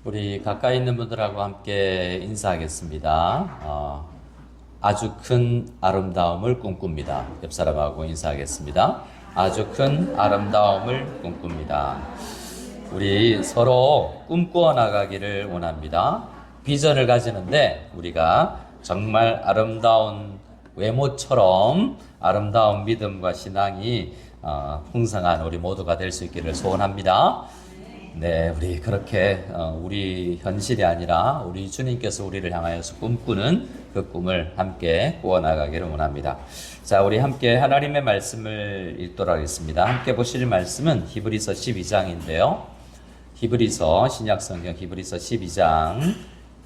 우리 가까이 있는 분들하고 함께 인사하겠습니다. 아주 큰 아름다움을 꿈꿉니다. 옆 사람하고 인사하겠습니다. 아주 큰 아름다움을 꿈꿉니다. 우리 서로 꿈꾸어 나가기를 원합니다. 비전을 가지는데 우리가 정말 아름다운 외모처럼 아름다운 믿음과 신앙이 풍성한 우리 모두가 될 수 있기를 소원합니다. 네, 우리 그렇게 우리 현실이 아니라 우리 주님께서 우리를 향하여서 꿈꾸는 그 꿈을 함께 꾸어나가기를 원합니다. 자, 우리 함께 하나님의 말씀을 읽도록 하겠습니다. 함께 보실 말씀은 히브리서 12장인데요. 히브리서 신약성경 히브리서 12장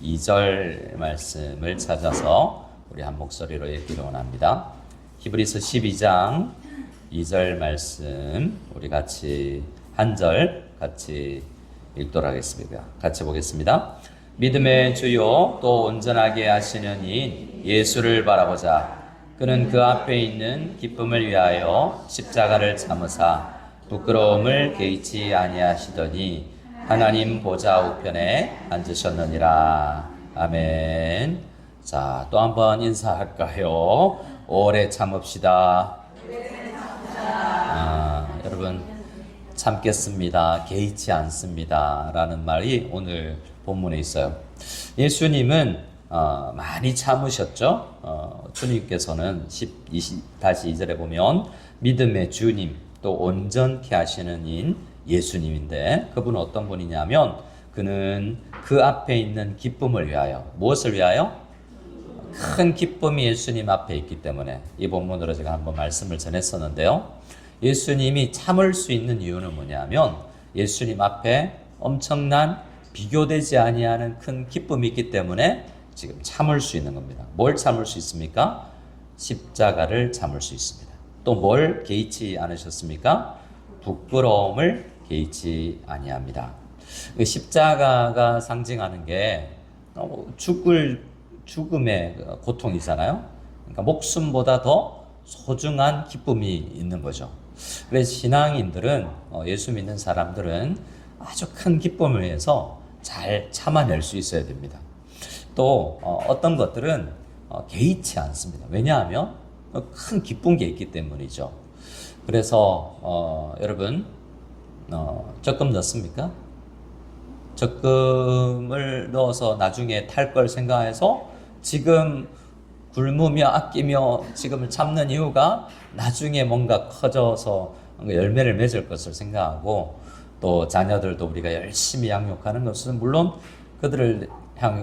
2절 말씀을 찾아서 우리 한 목소리로 읽기를 원합니다. 히브리서 12장 2절 말씀 우리 같이 한 절 같이 읽도록 하겠습니다. 같이 보겠습니다. 믿음의 주요 또 온전하게 하시는 이 예수를 바라보자. 그는 그 앞에 있는 기쁨을 위하여 십자가를 참으사 부끄러움을 개의치 아니하시더니 하나님 보좌 우편에 앉으셨느니라. 아멘. 자, 또 한번 인사할까요? 오래 참읍시다. 여러분 참겠습니다. 개의치 않습니다. 라는 말이 오늘 본문에 있어요. 예수님은 많이 참으셨죠. 주님께서는 다시 2절에 보면 믿음의 주님 또 온전케 하시는 인 예수님인데 그분은 어떤 분이냐면 그는 그 앞에 있는 기쁨을 위하여 무엇을 위하여? 큰 기쁨이 예수님 앞에 있기 때문에 이 본문으로 제가 한번 말씀을 전했었는데요. 예수님이 참을 수 있는 이유는 뭐냐면 예수님 앞에 엄청난 비교되지 아니하는 큰 기쁨이 있기 때문에 지금 참을 수 있는 겁니다. 뭘 참을 수 있습니까? 십자가를 참을 수 있습니다. 또 뭘 개의치 않으셨습니까? 부끄러움을 개의치 아니합니다. 십자가가 상징하는 게 죽음의 고통이잖아요. 그러니까 목숨보다 더 소중한 기쁨이 있는 거죠. 그래서 신앙인들은 예수 믿는 사람들은 아주 큰 기쁨을 위해서 잘 참아낼 수 있어야 됩니다. 또 어떤 것들은 개의치 않습니다. 왜냐하면 큰 기쁜 게 있기 때문이죠. 그래서 여러분 적금 넣습니까? 적금을 넣어서 나중에 탈 걸 생각해서 지금 굶으며 아끼며 지금을 참는 이유가 나중에 뭔가 커져서 열매를 맺을 것을 생각하고 또 자녀들도 우리가 열심히 양육하는 것은 물론 그들을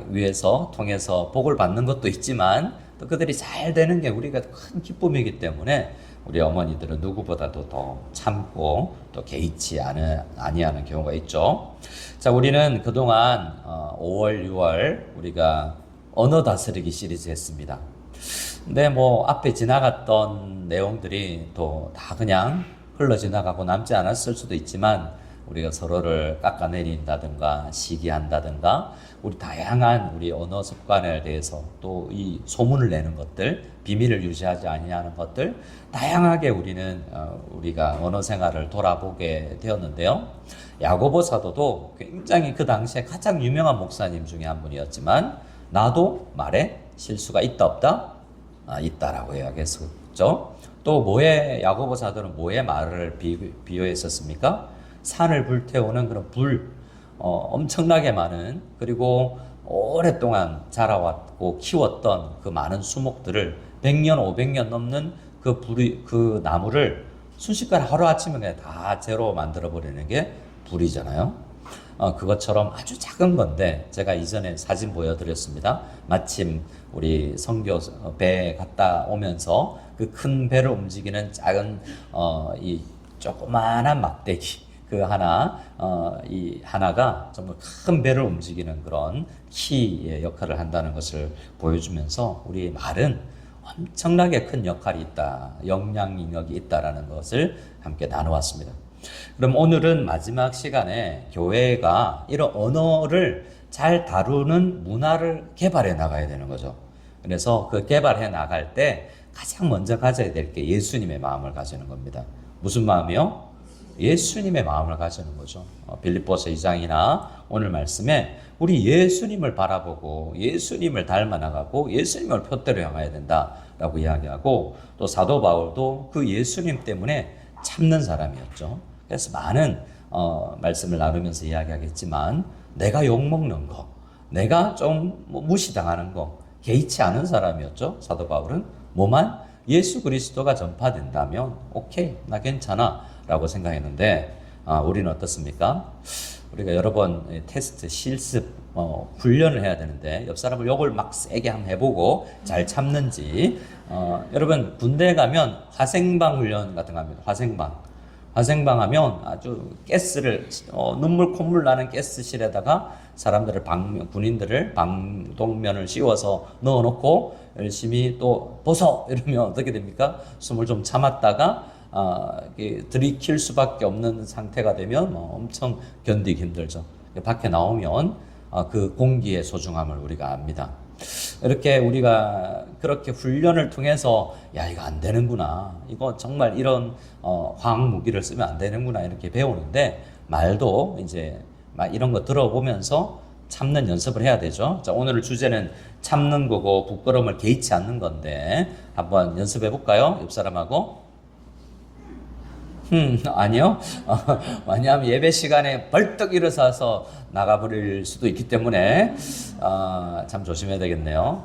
위해서 통해서 복을 받는 것도 있지만 또 그들이 잘 되는 게 우리가 큰 기쁨이기 때문에 우리 어머니들은 누구보다도 더 참고 또 개의치 아니하는 경우가 있죠. 자, 우리는 그동안 5월, 6월 우리가 언어 다스리기 시리즈 했습니다. 근데 뭐 앞에 지나갔던 내용들이 또 다 그냥 흘러 지나가고 남지 않았을 수도 있지만 우리가 서로를 깎아내린다든가 시기한다든가 우리 다양한 우리 언어 습관에 대해서 또 이 소문을 내는 것들 비밀을 유지하지 아니하는 것들 다양하게 우리가 언어 생활을 돌아보게 되었는데요. 야고보 사도도 굉장히 그 당시에 가장 유명한 목사님 중에 한 분이었지만 나도 말에 실수가 있다 없다? 있다라고 이야기했었죠. 또 야고보 사도는 뭐에 말을 비유했었습니까? 산을 불태우는 그런 엄청나게 많은 그리고 오랫동안 자라왔고 키웠던 그 많은 수목들을 100년, 500년 넘는 그 나무를 순식간에 하루아침에 그냥 다 재로 만들어버리는 게 불이잖아요. 그것처럼 아주 작은 건데 제가 이전에 사진 보여드렸습니다. 마침 우리 선교 배에 갔다 오면서 그 큰 배를 움직이는 작은 이 조그마한 막대기 이 하나가 정말 큰 배를 움직이는 그런 키의 역할을 한다는 것을 보여주면서 우리 말은 엄청나게 큰 역할이 있다, 영향력이 있다라는 것을 함께 나누었습니다. 그럼 오늘은 마지막 시간에 교회가 이런 언어를 잘 다루는 문화를 개발해 나가야 되는 거죠. 그래서 그 개발해 나갈 때 가장 먼저 가져야 될 게 예수님의 마음을 가지는 겁니다. 무슨 마음이요? 예수님의 마음을 가지는 거죠. 빌립보서 2장이나 오늘 말씀에 우리 예수님을 바라보고 예수님을 닮아 나가고 예수님을 표대로 향해야 된다라고 이야기하고, 또 사도 바울도 그 예수님 때문에 참는 사람이었죠. 그래서 많은 말씀을 나누면서 이야기하겠지만, 내가 욕먹는 거, 내가 좀 무시당하는 거 개의치 않은 사람이었죠. 사도 바울은 뭐만 예수 그리스도가 전파된다면 오케이, 나 괜찮아 라고 생각했는데, 우리는 어떻습니까? 우리가 여러 번 테스트, 실습, 훈련을 해야 되는데, 옆 사람을 욕을 막 세게 한번 해보고 잘 참는지. 여러분 군대에 가면 화생방 훈련 같은 거 합니다. 화생방 하면 아주 가스를 눈물 콧물 나는 가스실에다가 사람들을 군인들을 방독면을 씌워서 넣어놓고 열심히 또 벗어 이러면 어떻게 됩니까? 숨을 좀 참았다가 들이킬 수밖에 없는 상태가 되면 엄청 견디기 힘들죠. 밖에 나오면 그 공기의 소중함을 우리가 압니다. 이렇게 우리가 그렇게 훈련을 통해서 야, 이거 안 되는구나, 이거 정말 이런 화학 무기를 쓰면 안 되는구나 이렇게 배우는데, 말도 이제 이런 거 들어보면서 참는 연습을 해야 되죠. 자, 오늘 주제는 참는 거고 부끄러움을 개의치 않는 건데 한번 연습해 볼까요? 옆 사람하고. 아니요. 왜냐하면 예배 시간에 벌떡 일어서서 나가버릴 수도 있기 때문에 참 조심해야 되겠네요.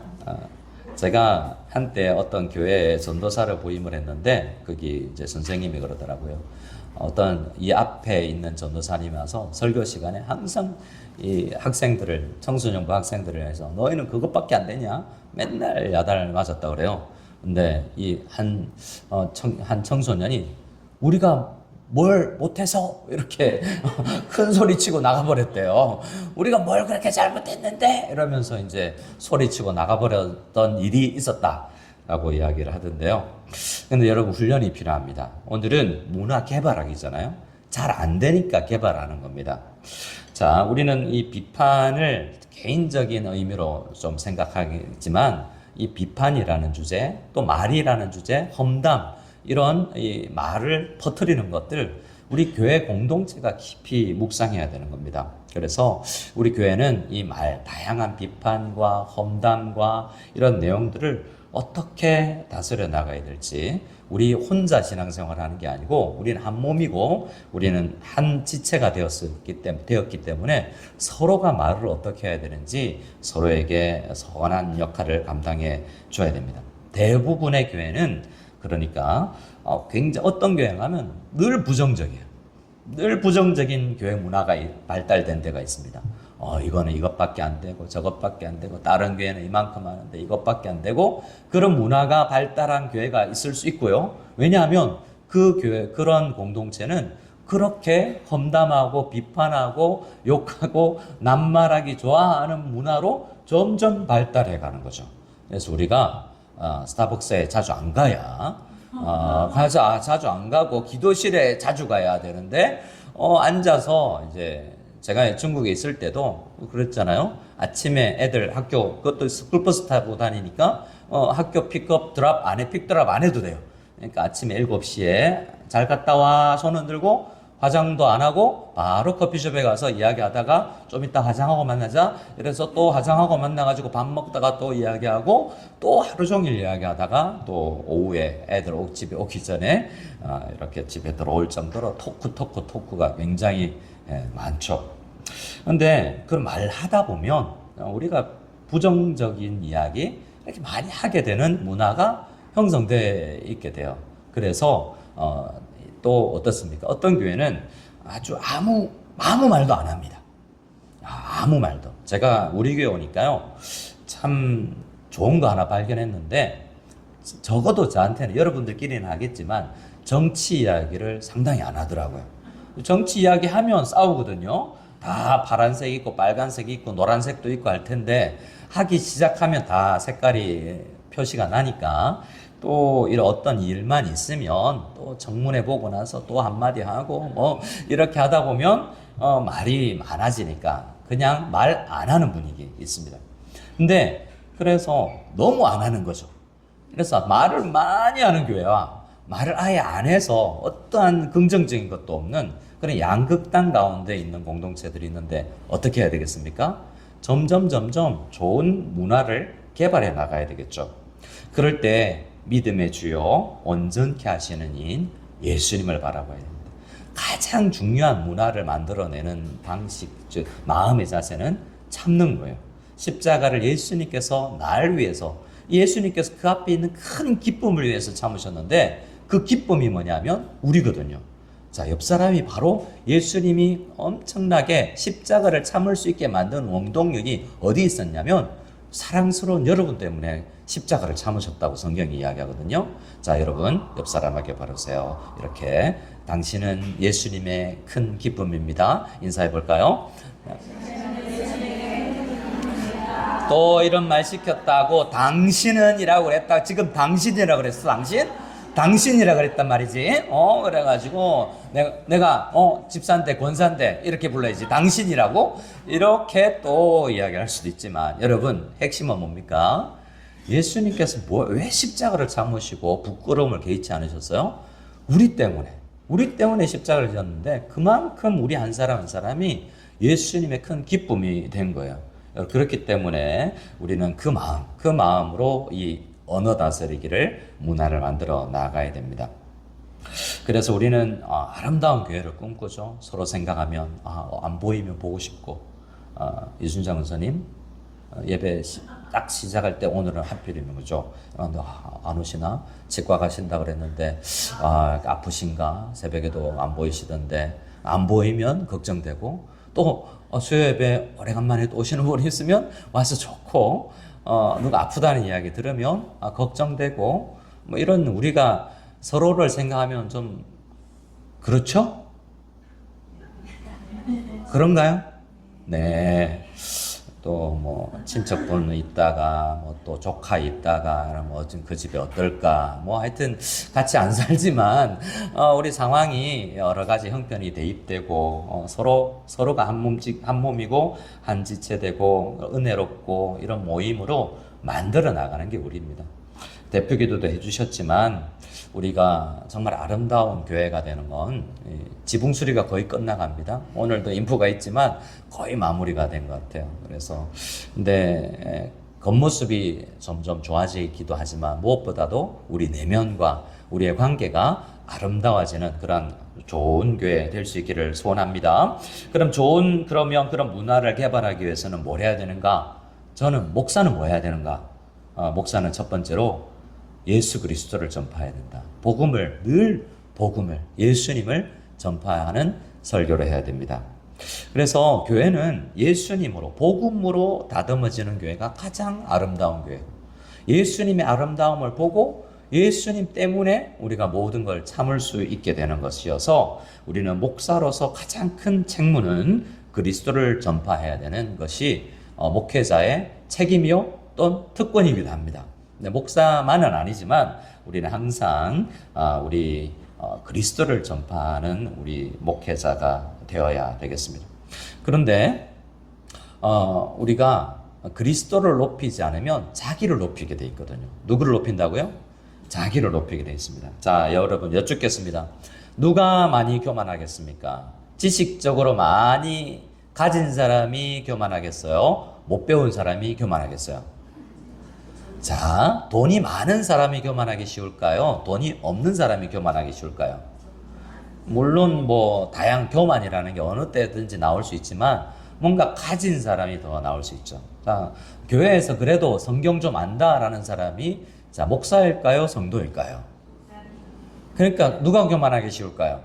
제가 한때 어떤 교회에 전도사를 부임을 했는데, 거기 이제 선생님이 그러더라고요. 어떤 이 앞에 있는 전도사님이 와서 설교 시간에 항상 이 학생들을, 청소년부 학생들을 해서 너희는 그것밖에 안 되냐? 맨날 야단을 맞았다 그래요. 근데 이 한 청소년이 우리가 뭘 못해서 이렇게 큰 소리 치고 나가버렸대요. 우리가 뭘 그렇게 잘못했는데 이러면서 이제 소리치고 나가버렸던 일이 있었다라고 이야기를 하던데요. 근데 여러분, 훈련이 필요합니다. 오늘은 문화 개발학이잖아요. 잘 안 되니까 개발하는 겁니다. 자, 우리는 이 비판을 개인적인 의미로 좀 생각하겠지만, 이 비판이라는 주제, 또 말이라는 주제, 험담, 이런 이 말을 퍼뜨리는 것들, 우리 교회 공동체가 깊이 묵상해야 되는 겁니다. 그래서 우리 교회는 이 말, 다양한 비판과 험담과 이런 내용들을 어떻게 다스려 나가야 될지, 우리 혼자 신앙생활을 하는 게 아니고 우리는 한 몸이고 우리는 한 지체가 되었기 때문에 서로가 말을 어떻게 해야 되는지 서로에게 선한 역할을 감당해 줘야 됩니다. 대부분의 교회는 그러니까 굉장히, 어떤 교회 가면 늘 부정적이에요. 늘 부정적인 교회 문화가 발달된 데가 있습니다. 이거는 이것밖에 안 되고 저것밖에 안 되고, 다른 교회는 이만큼 하는데 이것밖에 안 되고, 그런 문화가 발달한 교회가 있을 수 있고요. 왜냐하면 그 교회, 그런 공동체는 그렇게 험담하고 비판하고 욕하고 낱말하기 좋아하는 문화로 점점 발달해 가는 거죠. 그래서 우리가 스타벅스에 자주 안 가야, 자주 안 가고 기도실에 자주 가야 되는데, 앉아서 이제 제가 중국에 있을 때도 그랬잖아요. 아침에 애들 학교, 그것도 스쿨버스 타고 다니니까 학교 픽업 드랍 안 해, 픽드랍 안 해도 돼요. 그러니까 아침에 7시에 잘 갔다 와 손 흔들고 화장도 안 하고 바로 커피숍에 가서 이야기하다가 좀 이따 화장하고 만나자 이래서 또 화장하고 만나가지고 밥 먹다가 또 이야기하고 또 하루 종일 이야기하다가 또 오후에 애들 집에 오기 전에 이렇게 집에 들어올 정도로 토크가 굉장히 많죠. 근데 그런 말 하다 보면 우리가 부정적인 이야기 이렇게 많이 하게 되는 문화가 형성돼 있게 돼요. 그래서 또 어떻습니까? 어떤 교회는 아주 아무 말도 안 합니다. 아무 말도. 제가 우리 교회 오니까요, 참 좋은 거 하나 발견했는데, 적어도 저한테는, 여러분들끼리는 하겠지만 정치 이야기를 상당히 안 하더라고요. 정치 이야기 하면 싸우거든요. 다 파란색 있고 빨간색 있고 노란색도 있고 할 텐데, 하기 시작하면 다 색깔이 표시가 나니까, 또 이런 어떤 일만 있으면 또 정문에 보고 나서 또 한마디 하고 뭐 이렇게 하다 보면 말이 많아지니까 그냥 말 안 하는 분위기 있습니다. 근데 그래서 너무 안 하는 거죠. 그래서 말을 많이 하는 교회와 말을 아예 안 해서 어떠한 긍정적인 것도 없는 그런 양극단 가운데 있는 공동체들이 있는데 어떻게 해야 되겠습니까? 점점 좋은 문화를 개발해 나가야 되겠죠. 그럴 때 믿음의 주요 온전케 하시는 이인 예수님을 바라봐야 됩니다. 가장 중요한 문화를 만들어내는 방식, 즉 마음의 자세는 참는 거예요. 십자가를 예수님께서 날 위해서, 예수님께서 그 앞에 있는 큰 기쁨을 위해서 참으셨는데 그 기쁨이 뭐냐면 우리거든요. 자, 옆 사람이 바로 예수님이 엄청나게 십자가를 참을 수 있게 만든 원동력이 어디 있었냐면 사랑스러운 여러분 때문에 십자가를 참으셨다고 성경이 이야기하거든요. 자, 여러분 옆 사람에게 바르세요. 이렇게 당신은 예수님의 큰 기쁨입니다. 인사해 볼까요? 또 이런 말 시켰다고 당신은 이라고 그랬다. 지금 당신이라고 그랬어. 당신이라 그랬단 말이지. 그래가지고 내가 집사인데 권사인데 이렇게 불러야지. 당신이라고 이렇게 또 이야기할 수도 있지만 여러분 핵심은 뭡니까? 예수님께서 왜 십자가를 참으시고 부끄러움을 개의치 않으셨어요? 우리 때문에 십자가를 졌는데 그만큼 우리 한 사람 한 사람이 예수님의 큰 기쁨이 된 거예요. 그렇기 때문에 우리는 그 마음으로 이 언어 다스리기를 문화를 만들어 나가야 됩니다. 그래서 우리는 아름다운 교회를 꿈꾸죠. 서로 생각하면 안 보이면 보고 싶고 이순장 원사님 예배 딱 시작할 때 오늘은 하필이면 그죠. 안 오시나? 치과 가신다 그랬는데 아프신가? 새벽에도 안 보이시던데 안 보이면 걱정되고 또 수요 예배 오래간만에 또 오시는 분이 있으면 와서 좋고 누가 아프다는 이야기 들으면 걱정되고 뭐 이런 우리가 서로를 생각하면 좀 그렇죠? 그런가요? 네. 또 뭐 친척분 있다가 뭐 또 조카 있다가 뭐 그 집에 어떨까 뭐 하여튼 같이 안 살지만 우리 상황이 여러 가지 형편이 대입되고 서로가 한 몸이고 한 지체되고 은혜롭고 이런 모임으로 만들어 나가는 게 우리입니다. 대표 기도도 해주셨지만 우리가 정말 아름다운 교회가 되는 건 지붕 수리가 거의 끝나갑니다. 오늘도 인프가 있지만 거의 마무리가 된 것 같아요. 그래서 근데 겉모습이 점점 좋아지기도 하지만 무엇보다도 우리 내면과 우리의 관계가 아름다워지는 그런 좋은 교회 될 수 있기를 소원합니다. 그러면 그런 문화를 개발하기 위해서는 뭘 해야 되는가? 저는 목사는 뭐 해야 되는가? 목사는 첫 번째로 예수 그리스도를 전파해야 된다. 복음을 예수님을 전파하는 설교를 해야 됩니다. 그래서 교회는 예수님으로 복음으로 다듬어지는 교회가 가장 아름다운 교회. 예수님의 아름다움을 보고 예수님 때문에 우리가 모든 걸 참을 수 있게 되는 것이어서 우리는 목사로서 가장 큰 책무는 그리스도를 전파해야 되는 것이 목회자의 책임이요 또는 특권이기도 합니다. 목사만은 아니지만 우리는 항상 우리 그리스도를 전파하는 우리 목회자가 되어야 되겠습니다. 그런데 우리가 그리스도를 높이지 않으면 자기를 높이게 돼 있거든요. 누구를 높인다고요? 자기를 높이게 돼 있습니다. 자, 여러분 여쭙겠습니다. 누가 많이 교만하겠습니까? 지식적으로 많이 가진 사람이 교만하겠어요? 못 배운 사람이 교만하겠어요? 자, 돈이 많은 사람이 교만하기 쉬울까요? 돈이 없는 사람이 교만하기 쉬울까요? 물론 뭐 교만이라는 게 어느 때든지 나올 수 있지만 뭔가 가진 사람이 더 나올 수 있죠. 자, 교회에서 그래도 성경 좀 안다라는 사람이 목사일까요? 성도일까요? 그러니까 누가 교만하기 쉬울까요?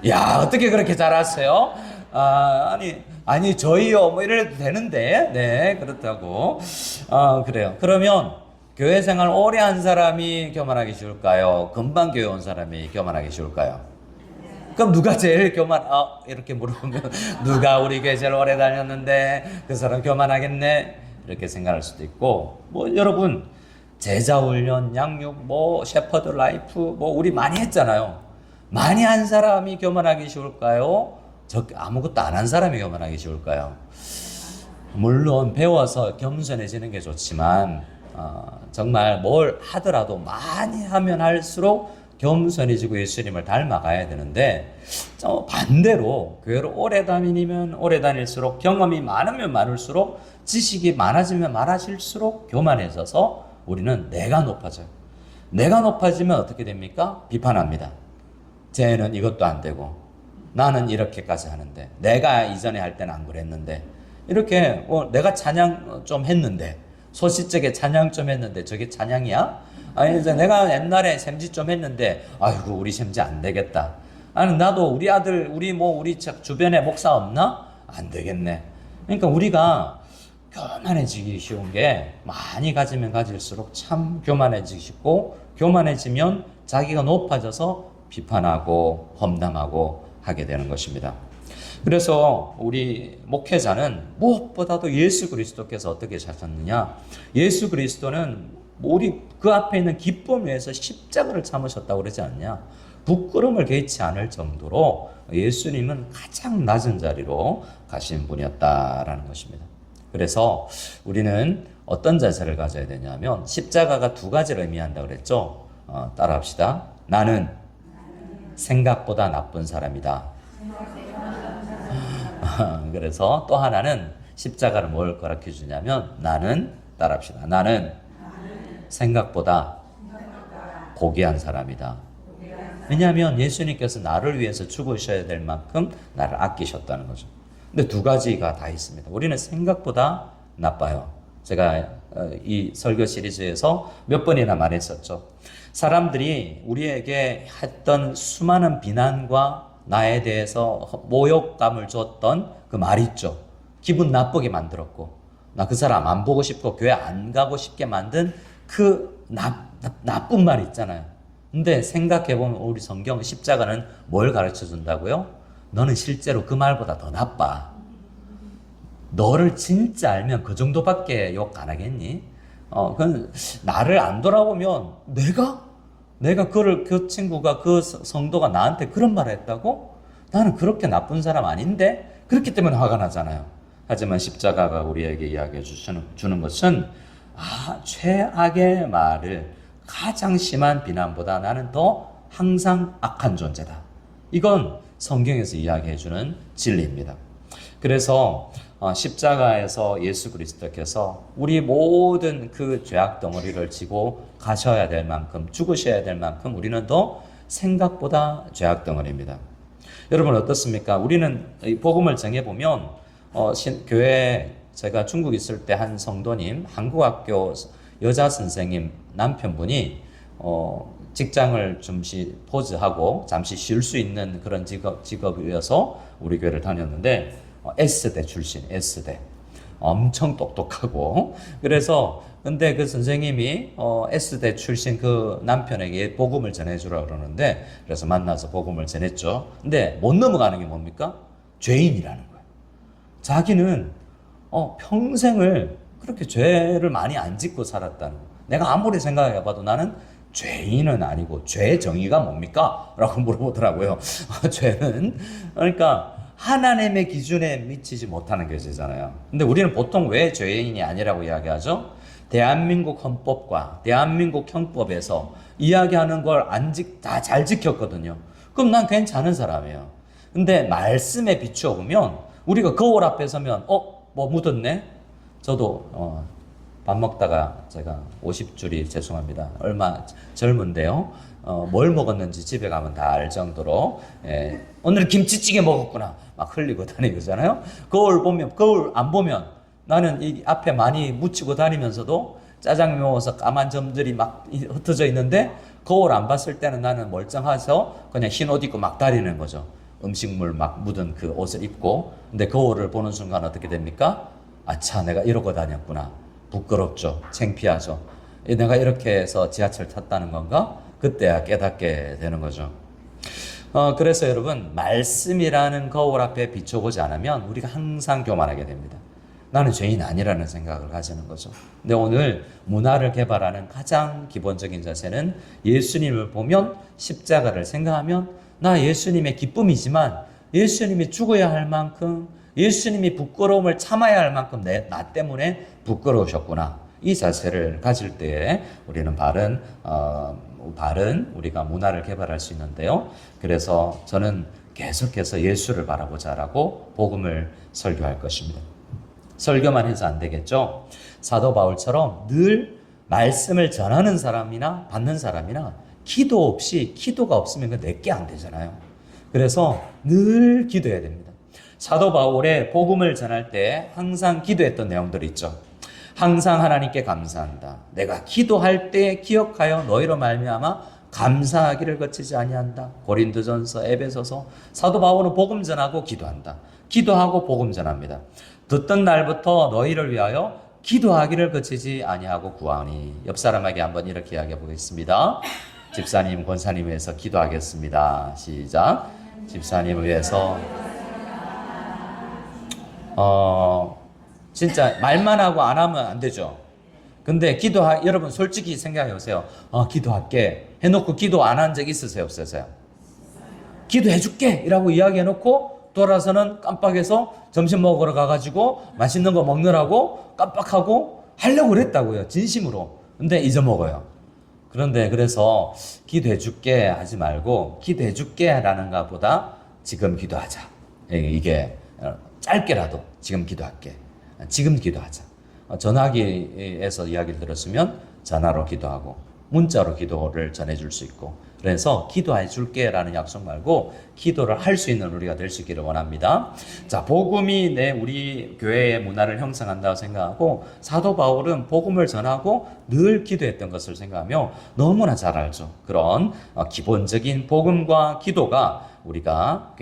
야, 어떻게 그렇게 잘 아세요? 아니 저희요 뭐 이래도 되는데 네 그렇다고 그래요. 그러면 교회 생활 오래 한 사람이 교만하기 쉬울까요? 금방 교회 온 사람이 교만하기 쉬울까요? 그럼 누가 제일 이렇게 물어보면 누가 우리 교회 제일 오래 다녔는데 그 사람 교만하겠네 이렇게 생각할 수도 있고 뭐 여러분 제자 훈련 양육 뭐 shepherd 라이프 뭐 우리 많이 했잖아요. 많이 한 사람이 교만하기 쉬울까요? 아무것도 안 한 사람이 교만하기 쉬울까요? 물론 배워서 겸손해지는 게 좋지만 정말 뭘 하더라도 많이 하면 할수록 겸손해지고 예수님을 닮아가야 되는데 반대로 교회를 오래 다니면 오래 다닐수록 경험이 많으면 많을수록 지식이 많아지면 많아질수록 교만해져서 우리는 내가 높아져요. 내가 높아지면 어떻게 됩니까? 비판합니다. 쟤는 이것도 안 되고 나는 이렇게까지 하는데 내가 이전에 할 때는 안 그랬는데 이렇게 내가 찬양 좀 했는데 소시적에 찬양 좀 했는데 저게 찬양이야? 아니 이제 내가 옛날에 샘지 좀 했는데 아이고 우리 샘지 안 되겠다. 아니 나도 우리 아들 우리 주변에 목사 없나? 안 되겠네. 그러니까 우리가 교만해지기 쉬운 게 많이 가지면 가질수록 참 교만해지기 쉽고 교만해지면 자기가 높아져서 비판하고 험담하고 하게 되는 것입니다. 그래서 우리 목회자는 무엇보다도 예수 그리스도께서 어떻게 사셨느냐? 예수 그리스도는 우리 그 앞에 있는 기쁨 위에서 십자가를 참으셨다고 그러지 않냐? 부끄러움을 개의치 않을 정도로 예수님은 가장 낮은 자리로 가신 분이었다라는 것입니다. 그래서 우리는 어떤 자세를 가져야 되냐면 십자가가 두 가지를 의미한다고 그랬죠. 따라합시다. 나는 생각보다 나쁜 사람이다. 그래서 또 하나는 십자가를 뭘 가르쳐 주냐면 나는 따라합시다. 나는 생각보다 고귀한 사람이다. 왜냐하면 예수님께서 나를 위해서 죽으셔야 될 만큼 나를 아끼셨다는 거죠. 근데 두 가지가 다 있습니다. 우리는 생각보다 나빠요. 제가 이 설교 시리즈에서 몇 번이나 말했었죠. 사람들이 우리에게 했던 수많은 비난과 나에 대해서 모욕감을 줬던 그 말 있죠. 기분 나쁘게 만들었고 나 그 사람 안 보고 싶고 교회 안 가고 싶게 만든 그 나쁜 말 있잖아요. 근데 생각해보면 우리 성경 십자가는 뭘 가르쳐 준다고요? 너는 실제로 그 말보다 더 나빠. 너를 진짜 알면 그 정도밖에 욕 안 하겠니? 그건 나를 안 돌아보면 내가 그 친구가 그 성도가 나한테 그런 말을 했다고? 나는 그렇게 나쁜 사람 아닌데? 그렇기 때문에 화가 나잖아요. 하지만 십자가가 우리에게 이야기해 주는 것은 최악의 말을 가장 심한 비난보다 나는 더 항상 악한 존재다. 이건 성경에서 이야기해 주는 진리입니다. 그래서 십자가에서 예수 그리스도께서 우리 모든 그 죄악 덩어리를 지고 가셔야 될 만큼 죽으셔야 될 만큼 우리는 더 생각보다 죄악 덩어리입니다. 여러분 어떻습니까? 우리는 이 복음을 정해보면 교회에 제가 중국 있을 때 한 성도님 한국학교 여자 선생님 남편분이 직장을 잠시 포즈하고 잠시 쉴 수 있는 그런 직업이어서 우리 교회를 다녔는데 S대 출신, S대. 엄청 똑똑하고. 그래서, 근데 그 선생님이, S대 출신 그 남편에게 복음을 전해주라 그러는데, 그래서 만나서 복음을 전했죠. 근데 못 넘어가는 게 뭡니까? 죄인이라는 거예요. 자기는, 평생을 그렇게 죄를 많이 안 짓고 살았다는 거예요. 내가 아무리 생각해봐도 나는 죄인은 아니고, 죄 정의가 뭡니까? 라고 물어보더라고요. 죄는. 그러니까, 하나님의 기준에 미치지 못하는 교제잖아요. 근데 우리는 보통 왜 죄인이 아니라고 이야기하죠? 대한민국 헌법과 대한민국 형법에서 이야기하는 걸 다 잘 지켰거든요. 그럼 난 괜찮은 사람이에요. 근데 말씀에 비추어 보면 우리가 거울 앞에 서면 뭐 묻었네? 저도 밥 먹다가 제가 50줄이 죄송합니다. 얼마 젊은데요. 뭘 먹었는지 집에 가면 다 알 정도로 오늘 김치찌개 먹었구나 막 흘리고 다니잖아요. 거울 안 보면 나는 이 앞에 많이 묻히고 다니면서도 짜장 매워서 까만 점들이 막 흩어져 있는데 거울 안 봤을 때는 나는 멀쩡해서 그냥 흰 옷 입고 막 다니는 거죠. 음식물 막 묻은 그 옷을 입고. 근데 거울을 보는 순간 어떻게 됩니까? 아차 내가 이러고 다녔구나. 부끄럽죠. 창피하죠. 내가 이렇게 해서 지하철 탔다는 건가? 그때야 깨닫게 되는 거죠. 그래서 여러분 말씀이라는 거울 앞에 비춰보지 않으면 우리가 항상 교만하게 됩니다. 나는 죄인 아니라는 생각을 가지는 거죠. 근데 오늘 문화를 개발하는 가장 기본적인 자세는 예수님을 보면 십자가를 생각하면 나 예수님의 기쁨이지만 예수님이 죽어야 할 만큼 예수님이 부끄러움을 참아야 할 만큼 나 때문에 부끄러우셨구나. 이 자세를 가질 때에 우리는 바른 바른 우리가 문화를 개발할 수 있는데요. 그래서 저는 계속해서 예수를 바라보자라고 복음을 설교할 것입니다. 설교만 해서 안 되겠죠. 사도 바울처럼 늘 말씀을 전하는 사람이나 받는 사람이나 기도가 없으면 내게 안 되잖아요. 그래서 늘 기도해야 됩니다. 사도 바울의 복음을 전할 때 항상 기도했던 내용들이 있죠. 항상 하나님께 감사한다. 내가 기도할 때 기억하여 너희로 말미암아 감사하기를 거치지 아니한다. 고린도전서, 에베소서. 사도 바울은 복음 전하고 기도한다. 기도하고 복음 전합니다. 듣던 날부터 너희를 위하여 기도하기를 거치지 아니하고 구하니. 옆 사람에게 한번 이렇게 이야기해 보겠습니다. 집사님, 권사님 위해서 기도하겠습니다. 시작. 집사님을 위해서 진짜 말만 하고 안 하면 안 되죠. 근데 여러분 솔직히 생각해 보세요. 기도할게 해놓고 기도 안 한 적 있으세요? 없으세요? 기도해 줄게 이라고 이야기해 놓고 돌아서는 깜빡해서 점심 먹으러 가가지고 맛있는 거 먹느라고 깜빡하고 하려고 그랬다고요. 진심으로. 근데 잊어먹어요. 그래서 기도해 줄게 하지 말고 기도해 줄게 라는 것보다 지금 기도하자. 이게 짧게라도 지금 기도할게. 지금 기도하자. 전화기에서 이야기를 들었으면 전화로 기도하고 문자로 기도를 전해줄 수 있고, 그래서 기도해 줄게 라는 약속 말고 기도를 할 수 있는 우리가 될 수 있기를 원합니다. 자, 복음이 우리 교회의 문화를 형성한다고 생각하고, 사도 바울은 복음을 전하고 늘 기도했던 것을 생각하며 너무나 잘 알죠. 그런 기본적인 복음과 기도가 우리가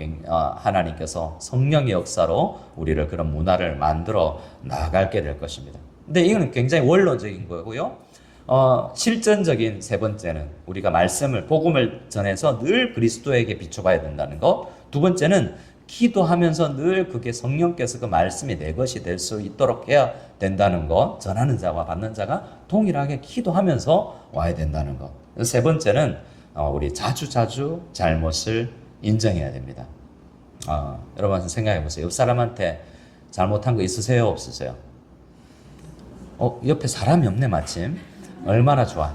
하나님께서 성령의 역사로 우리를 그런 문화를 만들어 나가게 될 것입니다. 근데 이거는 굉장히 원론적인 거고요. 실전적인 세 번째는 우리가 복음을 전해서 늘 그리스도에게 비춰봐야 된다는 것. 두 번째는 기도하면서 늘 그게 성령께서 그 말씀이 내 것이 될 수 있도록 해야 된다는 것. 전하는 자와 받는 자가 동일하게 기도하면서 와야 된다는 것. 세 번째는 우리 자주 잘못을 인정해야 됩니다. 여러분 생각해 보세요. 옆 사람한테 잘못한 거 있으세요? 없으세요? 옆에 사람이 없네 마침. 얼마나 좋아.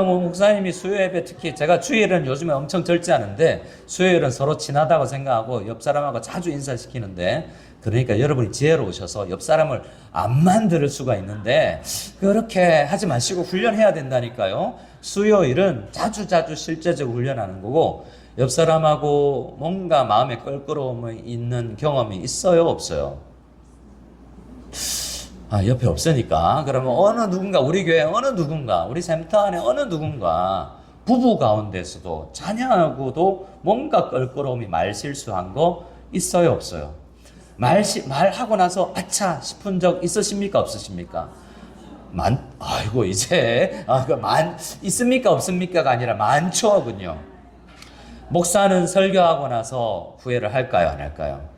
목사님이 수요예배, 특히 제가 주일은 요즘에 엄청 절제하는데 수요일은 서로 친하다고 생각하고 옆 사람하고 자주 인사시키는데, 그러니까 여러분이 지혜로우셔서 옆 사람을 안 만들 수가 있는데 그렇게 하지 마시고 훈련해야 된다니까요. 수요일은 자주 실제적으로 훈련하는 거고, 옆 사람하고 뭔가 마음에 껄끄러움이 있는 경험이 있어요? 없어요? 옆에 없으니까 그러면 우리 교회 우리 센터 안에 누군가 부부 가운데서도 자녀하고도 뭔가 껄끄러움이 말실수한 거 있어요? 없어요? 말하고 나서 아차 싶은 적 있으십니까? 없으십니까? 있습니까? 없습니까가 아니라 많죠군요. 목사는 설교하고 나서 후회를 할까요? 안 할까요?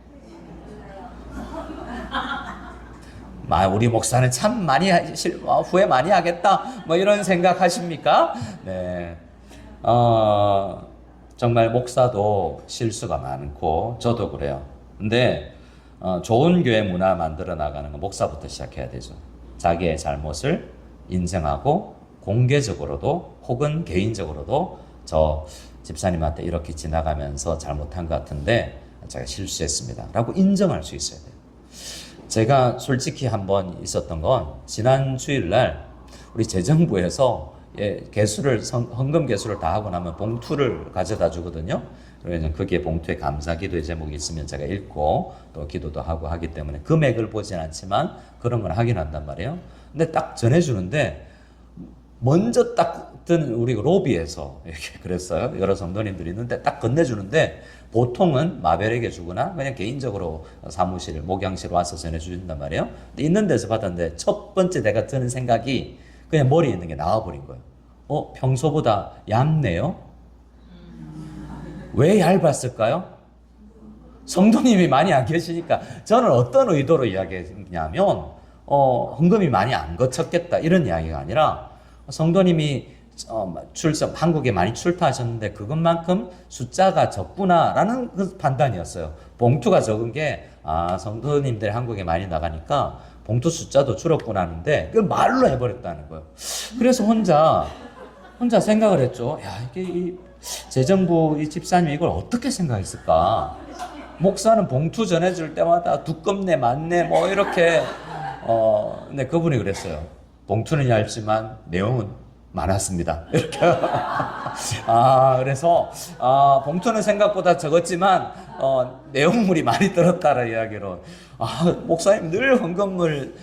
우리 목사는 참 후회 많이 하겠다 이런 생각 하십니까? 네. 정말 목사도 실수가 많고 저도 그래요. 근데 좋은 교회 문화 만들어 나가는 건 목사부터 시작해야 되죠. 자기의 잘못을 인정하고 공개적으로도 혹은 개인적으로도 저 집사님한테 이렇게 지나가면서 잘못한 것 같은데 제가 실수했습니다 라고 인정할 수 있어야 돼요. 제가 솔직히 한번 있었던 건 지난 주일날 우리 재정부에서 헌금 개수를 다 하고 나면 봉투를 가져다 주거든요. 그래서 거기에 봉투에 감사 기도의 제목이 있으면 제가 읽고 또 기도도 하고 하기 때문에 금액을 보진 않지만 그런 건 확인한단 말이에요. 근데 딱 전해주는데 먼저 딱 든 우리 로비에서 이렇게 그랬어요. 여러 성도님들이 있는데 딱 건네주는데 보통은 마벨에게 주거나 그냥 개인적으로 사무실, 목양실 와서 전해주신단 말이에요. 근데 있는 데서 받았는데 첫 번째 내가 드는 생각이 그냥 머리에 있는 게 나와버린 거예요. 평소보다 얇네요? 왜 얇았을까요? 성도님이 많이 안 계시니까 저는 어떤 의도로 이야기했냐면 헌금이 많이 안 거쳤겠다 이런 이야기가 아니라 성도님이 한국에 많이 출타하셨는데 그것만큼 숫자가 적구나라는 그 판단이었어요. 봉투가 적은 게 성도님들 한국에 많이 나가니까 봉투 숫자도 줄었구나 하는데 그걸 말로 해버렸다는 거예요. 그래서 혼자 혼자 생각을 했죠. 야, 이게 이 재정부 이 집사님 이걸 어떻게 생각했을까? 목사는 봉투 전해줄 때마다 두껍네, 많네, 뭐 이렇게. 근데 그분이 그랬어요. 봉투는 얇지만 내용은 많았습니다. 이렇게. 그래서, 봉투는 생각보다 적었지만, 내용물이 많이 들었다는 이야기로. 목사님 늘 헌금물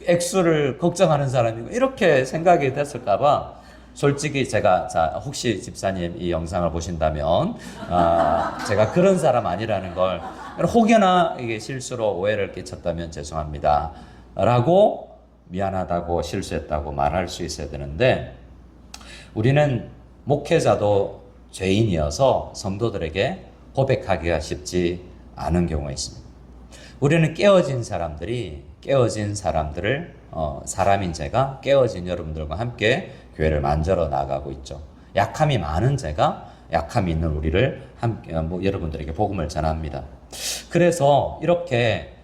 액수를 걱정하는 사람이고, 이렇게 생각이 됐을까봐, 솔직히 제가, 자, 혹시 집사님 이 영상을 보신다면, 제가 그런 사람 아니라는 걸, 혹여나 이게 실수로 오해를 끼쳤다면 죄송합니다. 라고 미안하다고 실수했다고 말할 수 있어야 되는데, 우리는 목회자도 죄인이어서 성도들에게 고백하기가 쉽지 않은 경우가 있습니다. 우리는 깨어진 사람들을 사람인 제가 깨어진 여러분들과 함께 교회를 만들어 나가고 있죠. 약함이 많은 제가 약함이 있는 우리를 함께 여러분들에게 복음을 전합니다. 그래서 이렇게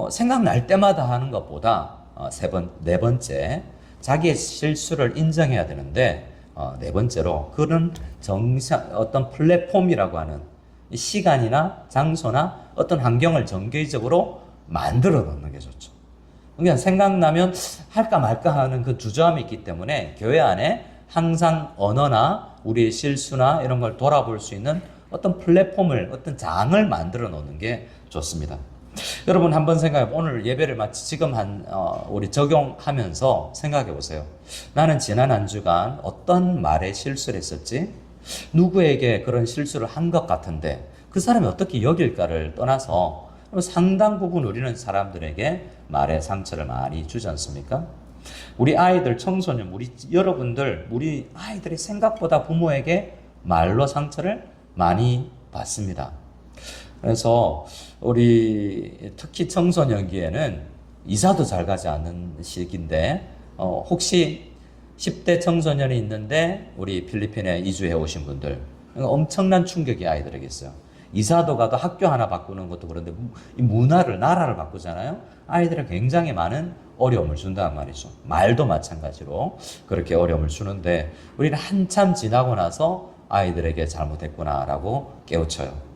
생각날 때마다 하는 것보다 네 번째 자기의 실수를 인정해야 되는데 네 번째로 그런 어떤 플랫폼이라고 하는 시간이나 장소나 어떤 환경을 정기적으로 만들어 놓는 게 좋죠. 그냥 생각나면 할까 말까 하는 그 주저함이 있기 때문에 교회 안에 항상 언어나 우리의 실수나 이런 걸 돌아볼 수 있는 어떤 플랫폼을, 어떤 장을 만들어 놓는 게 좋습니다. 여러분 한번 생각해 오늘 예배를 마치 지금 우리 적용하면서 생각해 보세요. 나는 지난 한 주간 어떤 말에 실수를 했었지? 누구에게 그런 실수를 한 것 같은데 그 사람이 어떻게 여길까를 떠나서 상당 부분 우리는 사람들에게 말에 상처를 많이 주지 않습니까? 우리 아이들, 청소년, 우리 아이들이 생각보다 부모에게 말로 상처를 많이 받습니다. 그래서 우리 특히 청소년기에는 이사도 잘 가지 않는 시기인데 혹시 10대 청소년이 있는데 우리 필리핀에 이주해 오신 분들 엄청난 충격이 아이들에게 있어요. 이사도 가도 학교 하나 바꾸는 것도 그런데 이 나라를 바꾸잖아요. 아이들은 굉장히 많은 어려움을 준다는 말이죠. 말도 마찬가지로 그렇게 어려움을 주는데 우리는 한참 지나고 나서 아이들에게 잘못했구나라고 깨우쳐요.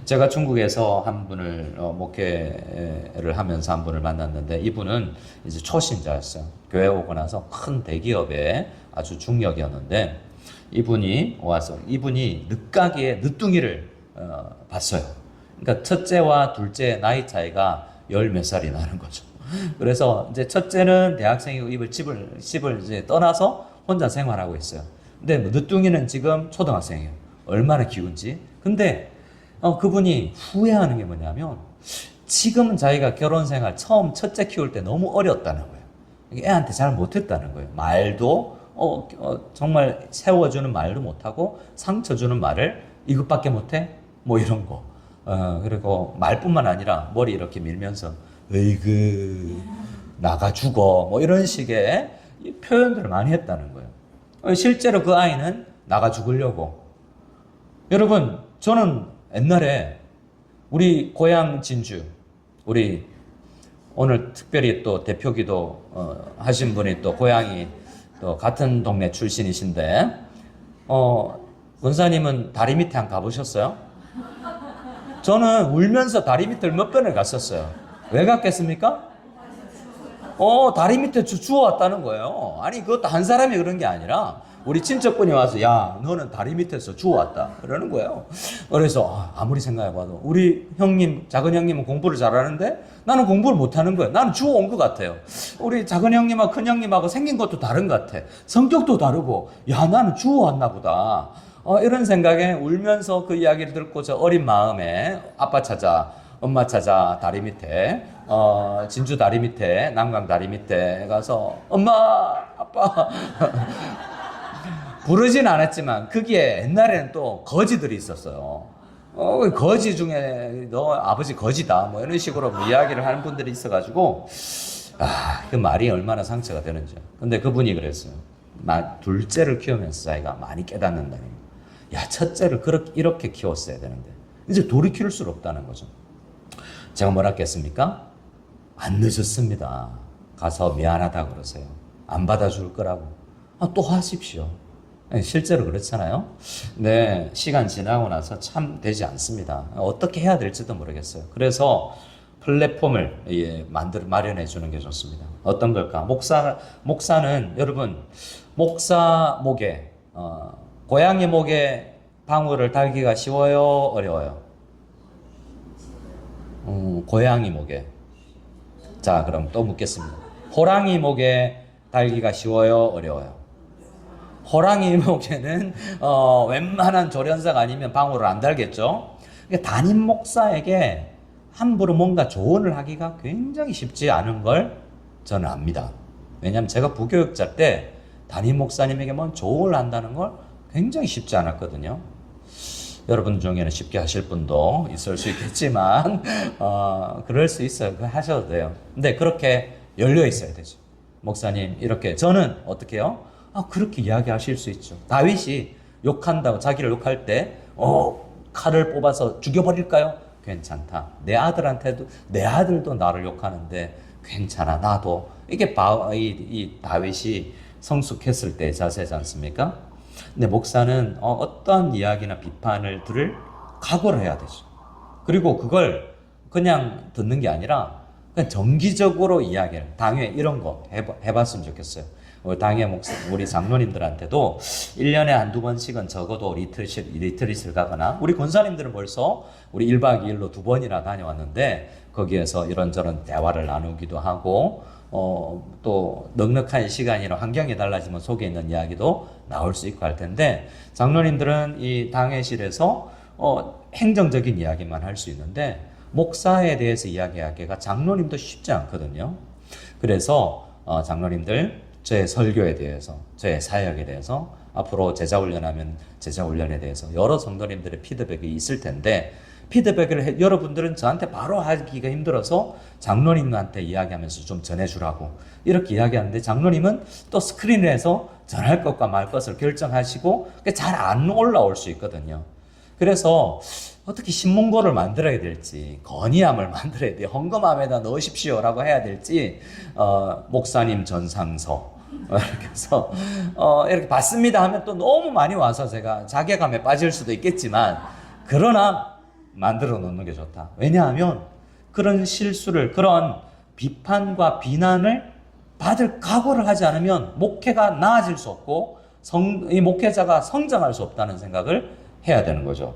제가 중국에서 한 분을 목회를 하면서 한 분을 만났는데 이분은 이제 초신자였어요. 교회 오고 나서 큰 대기업의 아주 중역이었는데 이분이 늦가기에 늦둥이를 봤어요. 그러니까 첫째와 둘째 나이 차이가 열 몇 살이 나는 거죠. 그래서 이제 첫째는 대학생이고 집을 이제 떠나서 혼자 생활하고 있어요. 근데 늦둥이는 지금 초등학생이에요. 얼마나 귀운지. 근데 그분이 후회하는 게 뭐냐면 지금은 자기가 결혼 생활 처음 첫째 키울 때 너무 어렸다는 거예요. 애한테 잘 못했다는 거예요. 말도 정말 세워주는 말도 못하고 상처 주는 말을 이것밖에 못해? 뭐 이런 거. 그리고 말뿐만 아니라 머리 이렇게 밀면서 으이그 나가 죽어 뭐 이런 식의 표현들을 많이 했다는 거예요. 실제로 그 아이는 나가 죽으려고. 여러분 저는 옛날에 우리 고향 진주 우리 오늘 특별히 또 대표기도 하신 분이 또 고향이 또 같은 동네 출신이신데 권사님은 다리 밑에 한 가보셨어요? 저는 울면서 다리 밑을 몇 번을 갔었어요. 왜 갔겠습니까? 다리 밑에 주워왔다는 거예요. 아니 그것도 한 사람이 그런 게 아니라 우리 친척분이 와서 야 너는 다리 밑에서 주워왔다 그러는 거예요. 그래서 아무리 생각해봐도 우리 작은 형님은 공부를 잘하는데 나는 공부를 못하는 거예요. 나는 주워온 것 같아요. 우리 작은 형님하고 큰 형님하고 생긴 것도 다른 것 같아. 성격도 다르고 야 나는 주워왔나 보다. 이런 생각에 울면서 그 이야기를 듣고 저 어린 마음에 아빠 찾아 엄마 찾아 다리 밑에 진주 다리 밑에 남강 다리 밑에 가서 엄마 아빠 부르진 않았지만 거기에 옛날에는 또 거지들이 있었어요. 거지 중에 너 아버지 거지다 뭐 이런 식으로 이야기를 하는 분들이 있어가지고 그 말이 얼마나 상처가 되는지. 근데 그분이 그랬어요. 둘째를 키우면서 자기가 많이 깨닫는다는 거예요. 야 첫째를 이렇게 키웠어야 되는데 이제 돌이킬 수 없다는 거죠. 제가 뭐라 했겠습니까? 안 늦었습니다. 가서 미안하다 그러세요. 안 받아줄 거라고. 또 하십시오. 실제로 그렇잖아요. 네, 시간 지나고 나서 참 되지 않습니다. 어떻게 해야 될지도 모르겠어요. 그래서 플랫폼을 마련해 주는 게 좋습니다. 어떤 걸까? 목사는 여러분, 목사 목에, 고양이 목에 방울을 달기가 쉬워요? 어려워요? 고양이 목에. 자, 그럼 또 묻겠습니다. 호랑이 목에 달기가 쉬워요? 어려워요? 호랑이 목에는 웬만한 조련사가 아니면 방울을 안 달겠죠. 그러니까 담임 목사에게 함부로 뭔가 조언을 하기가 굉장히 쉽지 않은 걸 저는 압니다. 왜냐하면 제가 부교육자 때 담임 목사님에게 뭔 조언을 한다는 걸 굉장히 쉽지 않았거든요. 여러분 중에는 쉽게 하실 분도 있을 수 있겠지만 그럴 수 있어요. 그거 하셔도 돼요. 근데 그렇게 열려 있어야 되죠. 목사님 이렇게 저는 어떻게 해요? 그렇게 이야기하실 수 있죠. 다윗이 욕한다고 자기를 욕할 때 칼을 뽑아서 죽여버릴까요? 괜찮다. 내 아들한테도 내 아들도 나를 욕하는데 괜찮아. 나도 이게 이 다윗이 성숙했을 때 자세지 않습니까? 근데 목사는 어떠한 이야기나 비판을 들을 각오를 해야 되죠. 그리고 그걸 그냥 듣는 게 아니라 그냥 정기적으로 이야기를 당회 이런 거 해봤으면 좋겠어요. 우리 장로님들한테도 1년에 한두 번씩은 적어도 리트릿을 가거나, 우리 권사님들은 벌써 우리 1박 2일로 2번이나 다녀왔는데, 거기에서 이런저런 대화를 나누기도 하고, 또 넉넉한 시간이나 환경이 달라지면 속에 있는 이야기도 나올 수 있고 할 텐데, 장로님들은 이 당회실에서 행정적인 이야기만 할 수 있는데, 목사에 대해서 이야기하기가 장로님도 쉽지 않거든요. 그래서 장로님들 저의 설교에 대해서, 저의 사역에 대해서, 앞으로 제자훈련하면 제자훈련에 대해서 여러 성도님들의 피드백이 있을 텐데, 피드백을 여러분들은 저한테 바로 하기가 힘들어서 장로님한테 이야기하면서 좀 전해주라고 이렇게 이야기하는데, 장로님은 또 스크린을 해서 전할 것과 말 것을 결정하시고 잘 안 올라올 수 있거든요. 그래서 어떻게 신문고를 만들어야 될지, 건의함을 만들어야 돼요. 헌금함에다 넣으십시오라고 해야 될지, 목사님 전상서 이렇게 해서 이렇게 받습니다 하면 또 너무 많이 와서 제가 자괴감에 빠질 수도 있겠지만, 그러나 만들어 놓는 게 좋다. 왜냐하면 그런 실수를, 그런 비판과 비난을 받을 각오를 하지 않으면 목회가 나아질 수 없고 이 목회자가 성장할 수 없다는 생각을 해야 되는 거죠.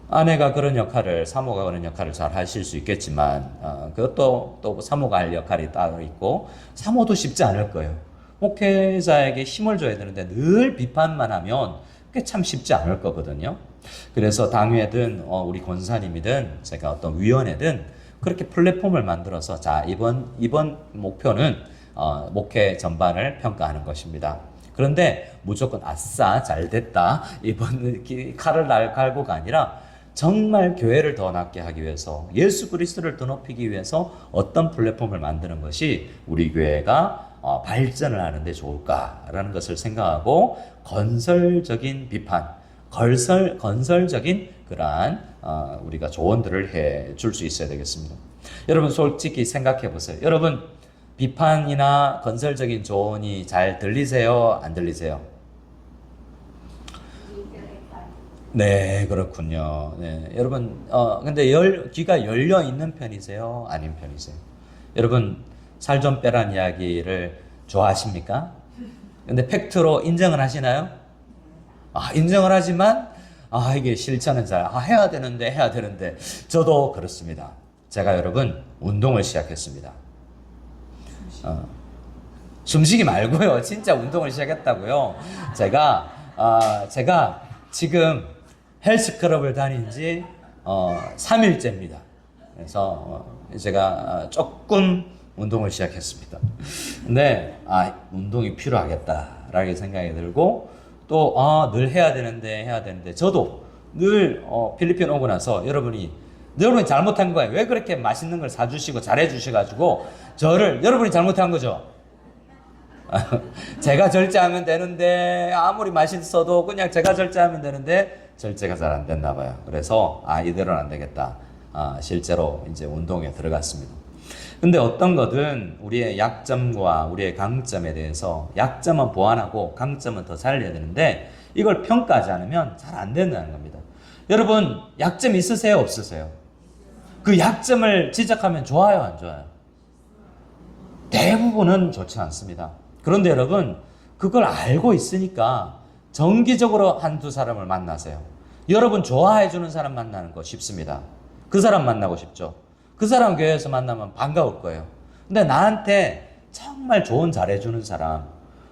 아내가 그런 역할을, 사모가 그런 역할을 잘 하실 수 있겠지만, 그것도 또 사모가 할 역할이 따로 있고, 사모도 쉽지 않을 거예요. 목회자에게 힘을 줘야 되는데 늘 비판만 하면 그게 참 쉽지 않을 거거든요. 그래서 당회든 우리 권사님이든 제가 어떤 위원회든 그렇게 플랫폼을 만들어서, 자, 이번 목표는 목회 전반을 평가하는 것입니다. 그런데 무조건 아싸 잘 됐다, 이번 칼을 날 갈고가 아니라 정말 교회를 더 낫게 하기 위해서, 예수 그리스도를 더 높이기 위해서 어떤 플랫폼을 만드는 것이 우리 교회가 발전을 하는데 좋을까라는 것을 생각하고, 건설적인 비판, 건설적인 그러한 우리가 조언들을 해줄 수 있어야 되겠습니다. 여러분 솔직히 생각해 보세요. 여러분 비판이나 건설적인 조언이 잘 들리세요? 안 들리세요? 네, 그렇군요. 네, 여러분, 근데 귀가 열려 있는 편이세요? 아닌 편이세요? 여러분, 살 좀 빼란 이야기를 좋아하십니까? 근데 팩트로 인정을 하시나요? 인정을 하지만, 이게 실천은 해야 되는데. 저도 그렇습니다. 제가 여러분, 운동을 시작했습니다. 숨쉬기 말고요. 진짜 운동을 시작했다고요. 제가 지금 헬스클럽을 다닌 지 3일째입니다. 그래서 제가 조금 운동을 시작했습니다. 근데 운동이 필요하겠다라는 생각이 들고, 또 늘 해야 되는데 저도 늘 필리핀 오고 나서 여러분이 잘못한 거예요. 왜 그렇게 맛있는 걸 사주시고 잘해주셔가지고 여러분이 잘못한 거죠. 제가 절제하면 되는데, 아무리 맛있어도 그냥 제가 절제하면 되는데 절제가 잘 안 됐나 봐요. 그래서 이대로는 안 되겠다. 실제로 이제 운동에 들어갔습니다. 근데 어떤 거든 우리의 약점과 우리의 강점에 대해서 약점은 보완하고 강점은 더 살려야 되는데 이걸 평가하지 않으면 잘 안 된다는 겁니다. 여러분, 약점 있으세요? 없으세요? 그 약점을 지적하면 좋아요? 안 좋아요? 대부분은 좋지 않습니다. 그런데 여러분, 그걸 알고 있으니까 정기적으로 한두 사람을 만나세요. 여러분 좋아해주는 사람 만나는 거 쉽습니다. 그 사람 만나고 싶죠. 그 사람 교회에서 만나면 반가울 거예요. 근데 나한테 정말 좋은 잘해주는 사람,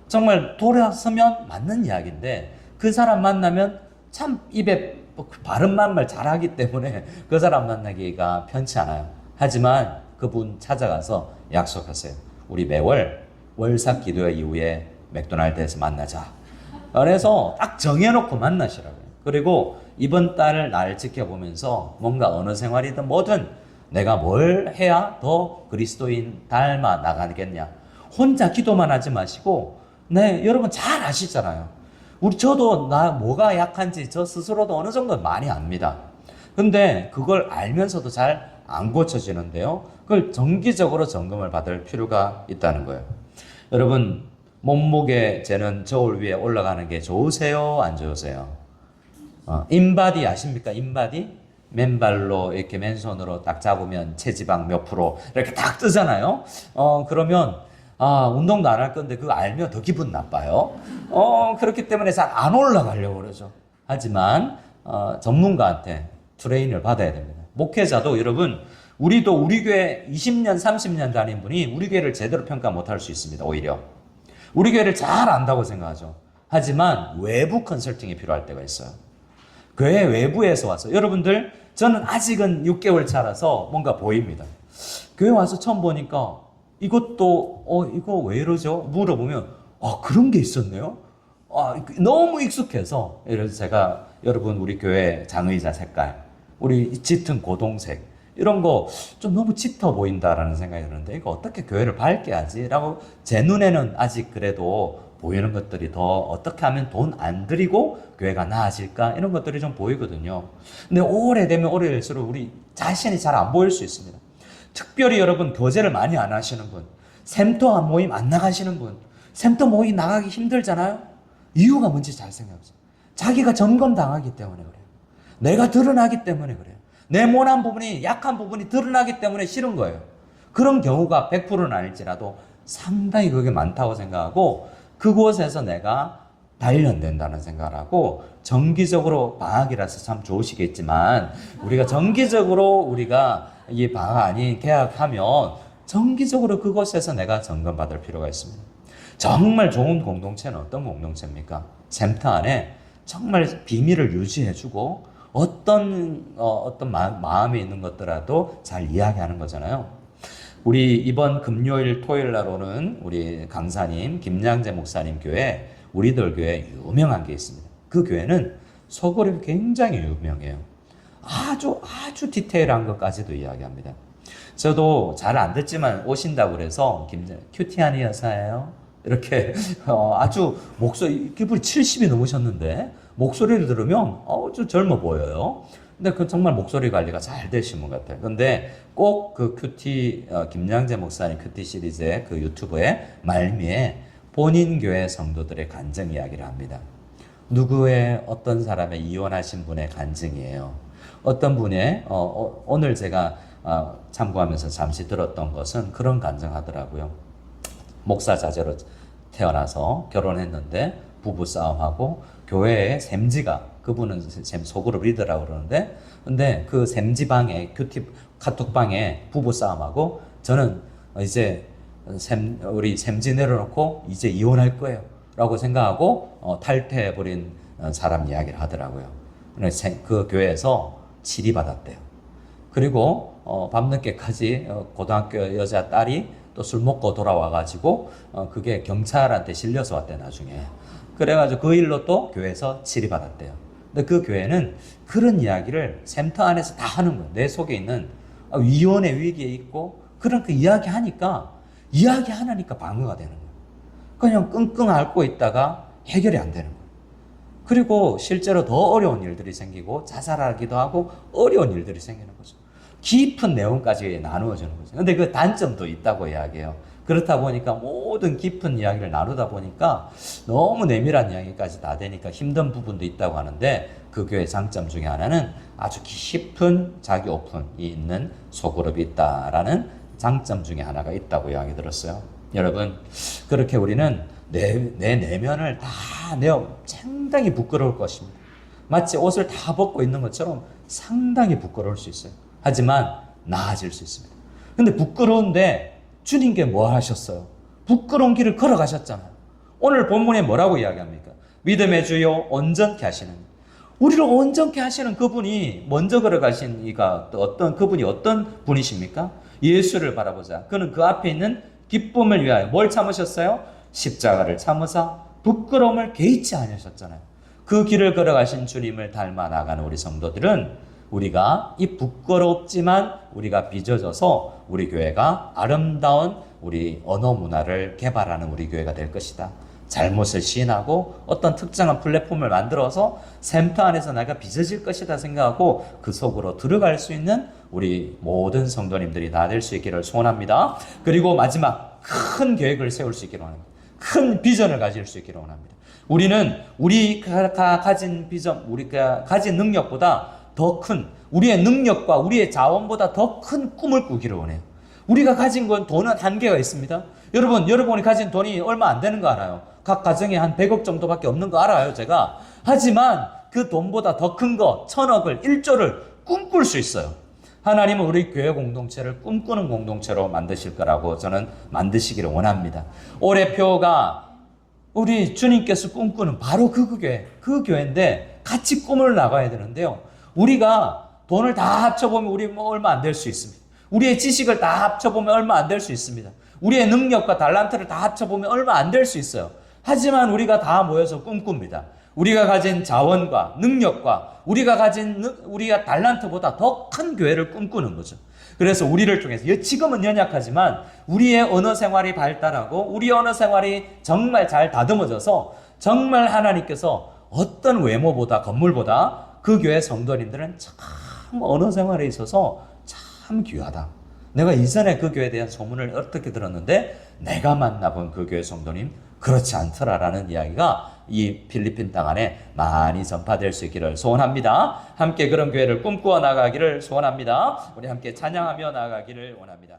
정말 돌아서면 맞는 이야기인데 그 사람 만나면 참 입에 바른 말 잘하기 때문에 그 사람 만나기가 편치 않아요. 하지만 그분 찾아가서 약속하세요. 우리 매월 월삭 기도 이후에 맥도날드에서 만나자. 그래서 딱 정해놓고 만나시라고요. 그리고 이번 달 날 지켜보면서 뭔가 어느 생활이든 뭐든 내가 뭘 해야 더 그리스도인 닮아 나가겠냐. 혼자 기도만 하지 마시고, 네, 여러분 잘 아시잖아요. 저도 나 뭐가 약한지 저 스스로도 어느 정도 많이 압니다. 근데 그걸 알면서도 잘 안 고쳐지는데요. 그걸 정기적으로 점검을 받을 필요가 있다는 거예요. 여러분, 몸무게 재는 저울 위에 올라가는 게 좋으세요? 안 좋으세요? 인바디 아십니까? 인바디? 맨발로 이렇게 맨손으로 딱 잡으면 체지방 몇 프로 이렇게 딱 뜨잖아요. 그러면 운동도 안 할 건데 그거 알면 더 기분 나빠요. 그렇기 때문에 잘 안 올라가려고 그러죠. 하지만 전문가한테 트레이닝을 받아야 됩니다. 목회자도 여러분, 우리도 우리 교회 20년, 30년 다닌 분이 우리 교회를 제대로 평가 못할 수 있습니다. 오히려 우리 교회를 잘 안다고 생각하죠. 하지만 외부 컨설팅이 필요할 때가 있어요. 교회 외부에서 와서, 여러분들, 저는 아직은 6개월 차라서 뭔가 보입니다. 교회 와서 처음 보니까 이것도 이거 왜 이러죠? 물어보면 그런 게 있었네요. 너무 익숙해서, 예를 들어서 제가 여러분 우리 교회 장의자 색깔, 우리 짙은 고동색 이런 거 좀 너무 짙어 보인다라는 생각이 드는데 이거 어떻게 교회를 밝게 하지? 라고 제 눈에는 아직 그래도 보이는 것들이 더 어떻게 하면 돈 안 들이고 교회가 나아질까? 이런 것들이 좀 보이거든요. 근데 오래되면 오래될수록 우리 자신이 잘 안 보일 수 있습니다. 특별히 여러분 교제를 많이 안 하시는 분, 샘터 모임 안 나가시는 분, 샘터 모임 나가기 힘들잖아요? 이유가 뭔지 잘 생각해보세요. 자기가 점검당하기 때문에 그래요. 내가 드러나기 때문에 그래요. 내 못난 부분이, 약한 부분이 드러나기 때문에 싫은 거예요. 그런 경우가 100%는 아닐지라도 상당히 그게 많다고 생각하고 그곳에서 내가 단련된다는 생각을 하고 정기적으로 방학이라서 참 좋으시겠지만 우리가 정기적으로 우리가 이 방학 아닌 개학하면 정기적으로 그곳에서 내가 점검받을 필요가 있습니다. 정말 좋은 공동체는 어떤 공동체입니까? 샘터 안에 정말 비밀을 유지해주고 어떤 마음에 있는 것들라도 잘 이야기하는 거잖아요. 우리 이번 금요일 토요일 날 오는 우리 강사님 김양재 목사님 교회, 우리들 교회 유명한 게 있습니다. 그 교회는 소그룹이 굉장히 유명해요. 아주 디테일한 것까지도 이야기합니다. 저도 잘 안 듣지만 오신다고 그래서 큐티하니 여사예요? 이렇게 아주 목소리, 기분이 70이 넘으셨는데 목소리를 들으면 좀 젊어 보여요. 근데 그 정말 목소리 관리가 잘 되신 분 같아요. 근데 꼭 그 큐티, 김양재 목사님 큐티 시리즈의 그 유튜브의 말미에 본인 교회 성도들의 간증 이야기를 합니다. 누구의 어떤 사람의 이혼하신 분의 간증이에요. 어떤 분의, 오늘 제가 참고하면서 잠시 들었던 것은 그런 간증하더라고요. 목사 자제로 태어나서 결혼했는데 부부싸움하고 교회에 샘지가, 그분은 소그룹 리더라고 그러는데, 근데 그 샘지방에, 카톡방에 부부싸움하고 저는 이제 우리 샘지 내려놓고 이제 이혼할 거예요 라고 생각하고 탈퇴해버린 사람 이야기를 하더라고요. 그 교회에서 치리받았대요. 그리고 밤늦게까지 고등학교 여자 딸이 또 술 먹고 돌아와가지고 그게 경찰한테 실려서 왔대 나중에. 그래가지고 그 일로 또 교회에서 치리받았대요. 근데 그 교회는 그런 이야기를 샘터 안에서 다 하는 거예요. 내 속에 있는 위원의 위기에 있고 그런 그 이야기하니까 방어가 되는 거예요. 그냥 끙끙 앓고 있다가 해결이 안 되는 거예요. 그리고 실제로 더 어려운 일들이 생기고 자살하기도 하고 어려운 일들이 생기는 거죠. 깊은 내용까지 나누어주는 거죠. 근데 그 단점도 있다고 이야기해요. 그렇다 보니까 모든 깊은 이야기를 나누다 보니까 너무 내밀한 이야기까지 다 되니까 힘든 부분도 있다고 하는데 그 교회 장점 중에 하나는 아주 깊은 자기 오픈이 있는 소그룹이 있다라는 장점 중에 하나가 있다고 이야기 들었어요. 여러분, 그렇게 우리는 내 내면을 다 내어 상당히 부끄러울 것입니다. 마치 옷을 다 벗고 있는 것처럼 상당히 부끄러울 수 있어요. 하지만 나아질 수 있습니다. 근데 부끄러운데 주님께 뭐 하셨어요? 부끄러운 길을 걸어가셨잖아요. 오늘 본문에 뭐라고 이야기합니까? 믿음의 주요 온전케 하시는, 우리를 온전케 하시는 그분이 먼저 걸어가신 이가 그분이 어떤 분이십니까? 예수를 바라보자. 그는 그 앞에 있는 기쁨을 위하여 뭘 참으셨어요? 십자가를 참으사 부끄러움을 개의치 않으셨잖아요. 그 길을 걸어가신 주님을 닮아 나가는 우리 성도들은 우리가 이 부끄럽지만 우리가 빚어져서 우리 교회가 아름다운 우리 언어 문화를 개발하는 우리 교회가 될 것이다. 잘못을 시인하고 어떤 특정한 플랫폼을 만들어서 센터 안에서 내가 빚어질 것이다 생각하고 그 속으로 들어갈 수 있는 우리 모든 성도님들이 다 될 수 있기를 소원합니다. 그리고 마지막 큰 계획을 세울 수 있기를 원합니다. 큰 비전을 가질 수 있기를 원합니다. 우리는 우리가 가진 비전, 우리가 가진 능력보다 더 큰, 우리의 능력과 우리의 자원보다 더 큰 꿈을 꾸기를 원해요. 우리가 가진 건 돈은 한계가 있습니다. 여러분이 가진 돈이 얼마 안 되는 거 알아요. 각 가정에 한 100억 정도밖에 없는 거 알아요, 제가. 하지만 그 돈보다 더 큰 거, 1000억을, 1조를 꿈꿀 수 있어요. 하나님은 우리 교회 공동체를 꿈꾸는 공동체로 만드실 거라고 저는 만드시기를 원합니다. 올해 표가 우리 주님께서 꿈꾸는 바로 그 교회인데 같이 꿈을 나가야 되는데요. 우리가 돈을 다 합쳐보면 우리 얼마 안 될 수 있습니다. 우리의 지식을 다 합쳐보면 얼마 안 될 수 있습니다. 우리의 능력과 달란트를 다 합쳐보면 얼마 안 될 수 있어요. 하지만 우리가 다 모여서 꿈꿉니다. 우리가 가진 자원과 능력과 우리가 달란트보다 더 큰 교회를 꿈꾸는 거죠. 그래서 우리를 통해서 지금은 연약하지만 우리의 언어 생활이 발달하고 우리 언어 생활이 정말 잘 다듬어져서 정말 하나님께서 어떤 외모보다 건물보다 그 교회 성도님들은 참 언어 생활에 있어서 참 귀하다. 내가 이전에 그 교회에 대한 소문을 어떻게 들었는데 내가 만나본 그 교회 성도님 그렇지 않더라라는 이야기가 이 필리핀 땅 안에 많이 전파될 수 있기를 소원합니다. 함께 그런 교회를 꿈꾸어 나가기를 소원합니다. 우리 함께 찬양하며 나가기를 원합니다.